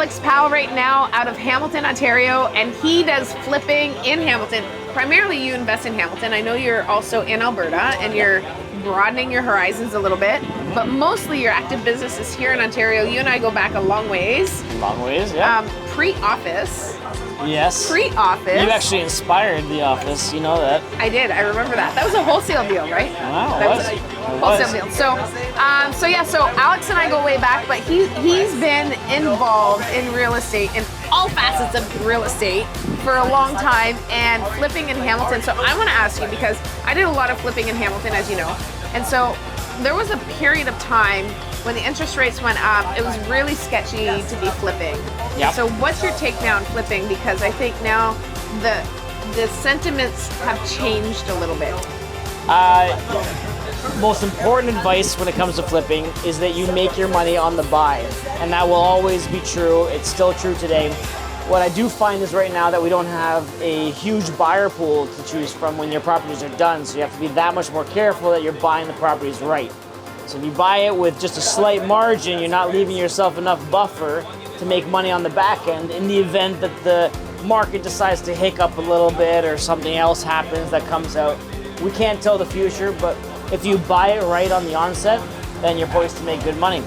Alex Powell right now out of Hamilton, Ontario, and he does flipping in Hamilton. Primarily you invest in Hamilton. I know you're also in Alberta and you're broadening your horizons a little bit, but mostly your active business is here in Ontario. You and I go back a long ways. Long ways, yeah. Pre-office. Yes. Pre-office. You actually inspired the office, you know that. I did, I remember that. That was a wholesale deal, right? Wow, that was a wholesale deal. So Alex and I go way back, but he's been involved in real estate, in all facets of real estate for a long time, and flipping in Hamilton. So I want to ask you, because I did a lot of flipping in Hamilton, as you know, and so there was a period of time when the interest rates went up, it was really sketchy to be flipping. Yep. So what's your take now on flipping? Because I think now the sentiments have changed a little bit. Most important advice when it comes to flipping is that you make your money on the buy. And that will always be true. It's still true today. What I do find is right now that we don't have a huge buyer pool to choose from when your properties are done. So you have to be that much more careful that you're buying the properties right. So if you buy it with just a slight margin, you're not leaving yourself enough buffer to make money on the back end in the event that the market decides to hiccup a little bit or something else happens that comes out. We can't tell the future, but if you buy it right on the onset, then you're poised to make good money.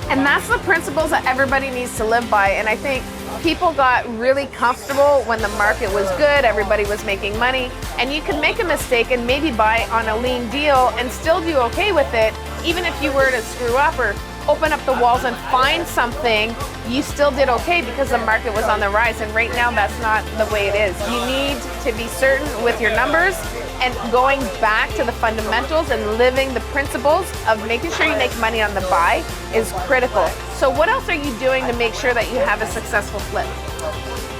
And that's the principles that everybody needs to live by. And I think people got really comfortable when the market was good, everybody was making money, and you can make a mistake and maybe buy on a lean deal and still do okay with it. Even if you were to screw up or open up the walls and find something, you still did okay because the market was on the rise. And right now, that's not the way it is. You need to be certain with your numbers and going back to the fundamentals and living the principles of making sure you make money on the buy is critical. So what else are you doing to make sure that you have a successful flip?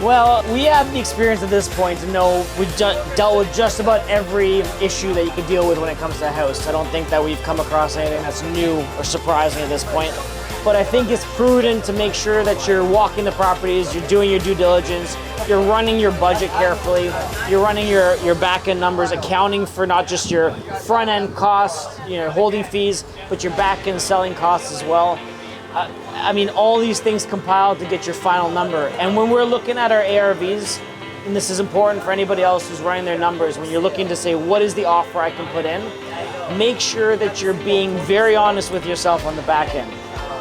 Well, we have the experience at this point to know we've dealt with just about every issue that you could deal with when it comes to a house. I don't think that we've come across anything that's new or surprising at this point. But I think it's prudent to make sure that you're walking the properties, you're doing your due diligence, you're running your budget carefully, you're running your back-end numbers, accounting for not just your front-end costs, holding fees, but your back-end selling costs as well. I mean, all these things compile to get your final number. And when we're looking at our ARVs, and this is important for anybody else who's running their numbers, when you're looking to say, what is the offer I can put in? Make sure that you're being very honest with yourself on the back end.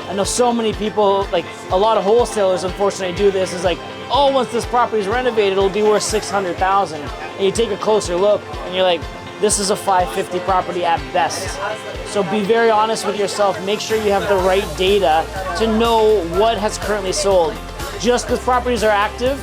I know so many people, like a lot of wholesalers, unfortunately, do this. Is like, oh, once this property is renovated, it'll be worth $600,000. And you take a closer look, and you're like, this is a $550 property at best. So be very honest with yourself. Make sure you have the right data to know what has currently sold. Just because properties are active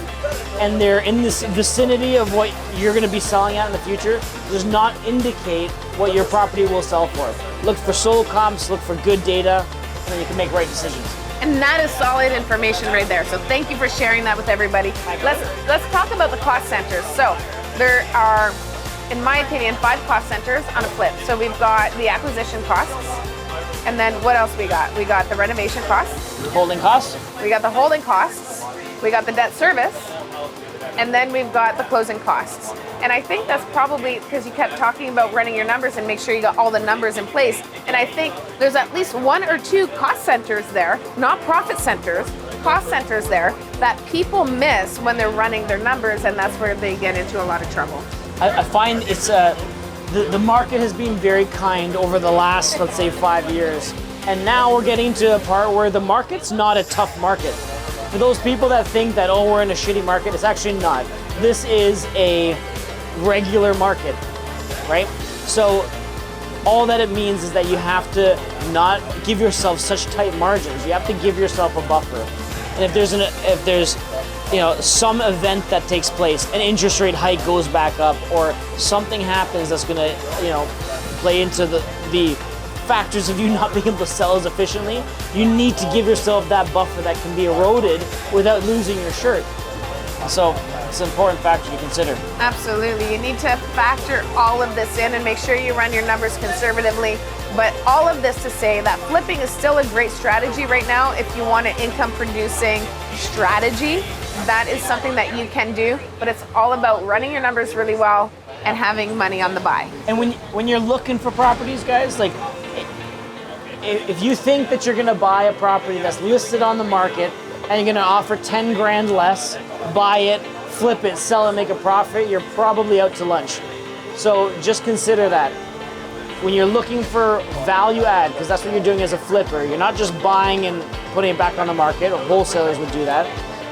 and they're in this vicinity of what you're going to be selling at in the future does not indicate what your property will sell for. Look for sold comps, look for good data, and then you can make right decisions. And that is solid information right there. So thank you for sharing that with everybody. Let's talk about the cost centers. So there are, in my opinion, 5 cost centers on a flip. So we've got the acquisition costs, and then what else we got? We got the renovation costs. Holding costs. We got the holding costs. We got the debt service, and then we've got the closing costs. And I think that's probably because you kept talking about running your numbers and make sure you got all the numbers in place. And I think there's at least 1 or 2 cost centers there, not profit centers, cost centers there that people miss when they're running their numbers, and that's where they get into a lot of trouble. I find it's the market has been very kind over the last, let's say, 5 years. And now we're getting to a part where the market's not a tough market. For those people that think that, oh, we're in a shitty market, it's actually not. This is a regular market, right? So all that it means is that you have to not give yourself such tight margins. You have to give yourself a buffer. And if there's some event that takes place, an interest rate hike goes back up, or something happens that's going to, play into the factors of you not being able to sell as efficiently, you need to give yourself that buffer that can be eroded without losing your shirt. So it's an important factor to consider. Absolutely. You need to factor all of this in and make sure you run your numbers conservatively. But all of this to say that flipping is still a great strategy right now. If you want an income producing strategy, that is something that you can do, but it's all about running your numbers really well and having money on the buy. And when you're looking for properties, guys, like if you think that you're gonna buy a property that's listed on the market and you're gonna offer 10 grand less, buy it, flip it, sell it, make a profit, you're probably out to lunch. So just consider that. When you're looking for value add, because that's what you're doing as a flipper, you're not just buying and putting it back on the market, or wholesalers would do that.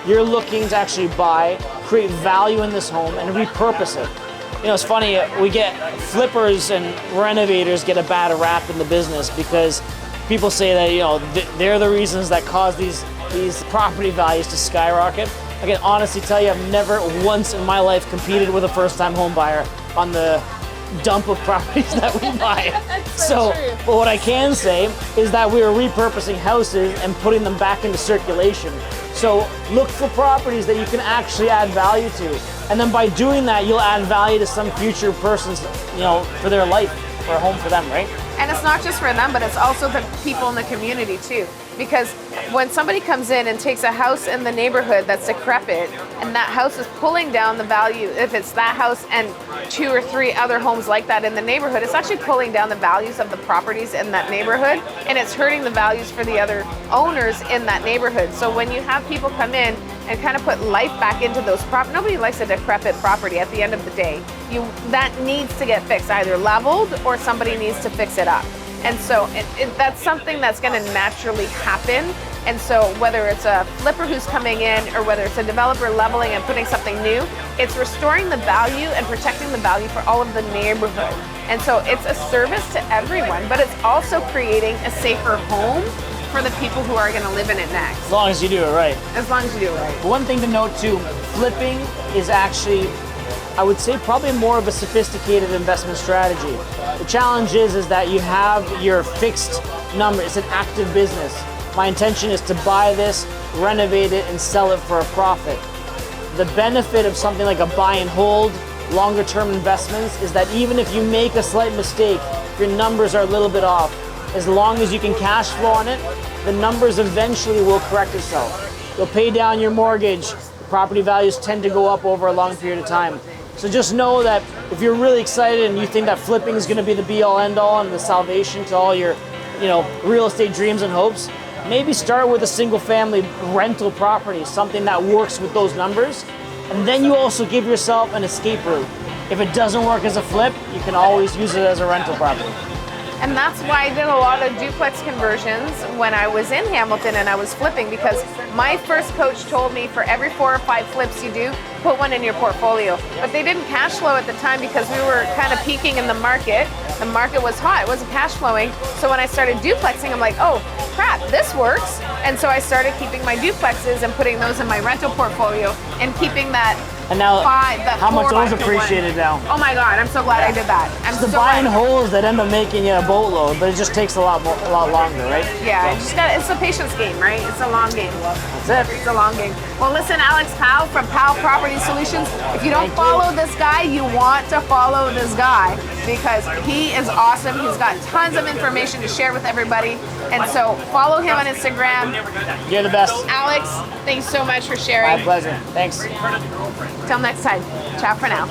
You're looking to actually buy, create value in this home, and repurpose it. You know, it's funny, we get flippers and renovators get a bad rap in the business because people say that, you know, they're the reasons that cause these property values to skyrocket. I can honestly tell you, I've never once in my life competed with a first-time home buyer on the dump of properties that we buy. So but what I can say is that we are repurposing houses and putting them back into circulation. So look for properties that you can actually add value to. And then by doing that, you'll add value to some future person's, you know, for their life, or a home for them, right? And it's not just for them, but it's also the people in the community too. Because when somebody comes in and takes a house in the neighborhood that's decrepit, and that house is pulling down the value, if it's that house and 2 or 3 other homes like that in the neighborhood, it's actually pulling down the values of the properties in that neighborhood, and it's hurting the values for the other owners in that neighborhood. So when you have people come in and kind of put life back into those properties, nobody likes a decrepit property at the end of the day. That needs to get fixed, either leveled or somebody needs to fix it up. And so that's something that's going to naturally happen. And so whether it's a flipper who's coming in or whether it's a developer leveling and putting something new, it's restoring the value and protecting the value for all of the neighborhood. And so it's a service to everyone, but it's also creating a safer home for the people who are going to live in it next. As long as you do it right. As long as you do it right. One thing to note too, flipping is actually, I would say, probably more of a sophisticated investment strategy. The challenge is that you have your fixed number. It's an active business. My intention is to buy this, renovate it, and sell it for a profit. The benefit of something like a buy and hold, longer term investments, is that even if you make a slight mistake, your numbers are a little bit off. As long as you can cash flow on it, the numbers eventually will correct itself. You'll pay down your mortgage. The property values tend to go up over a long period of time. So just know that if you're really excited and you think that flipping is going to be the be-all end-all and the salvation to all your, you know, real estate dreams and hopes, maybe start with a single-family rental property, something that works with those numbers, and then you also give yourself an escape route. If it doesn't work as a flip, you can always use it as a rental property. And that's why I did a lot of duplex conversions when I was in Hamilton and I was flipping, because my first coach told me for every 4 or 5 flips you do, put one in your portfolio. But they didn't cash flow at the time because we were kind of peaking in the market. The market was hot, it wasn't cash flowing. So when I started duplexing, I'm like, oh crap, this works. And so I started keeping my duplexes and putting those in my rental portfolio and keeping that. And now, how much those 4x1. appreciated now? Oh my God, I'm so glad I did that. I'm It's the so buy and glad. holds that end up making you a boatload, but it just takes a lot longer, right? Yeah, it's a patience game, right? It's a long game. That's it. It's a long game. Well, listen, Alex Powell from Powell Property Solutions, if you don't follow this guy, you want to follow this guy because he is awesome. He's got tons of information to share with everybody. And so follow him on Instagram. You're the best. Alex, thanks so much for sharing. My pleasure. Thanks. Till next time. Ciao for now.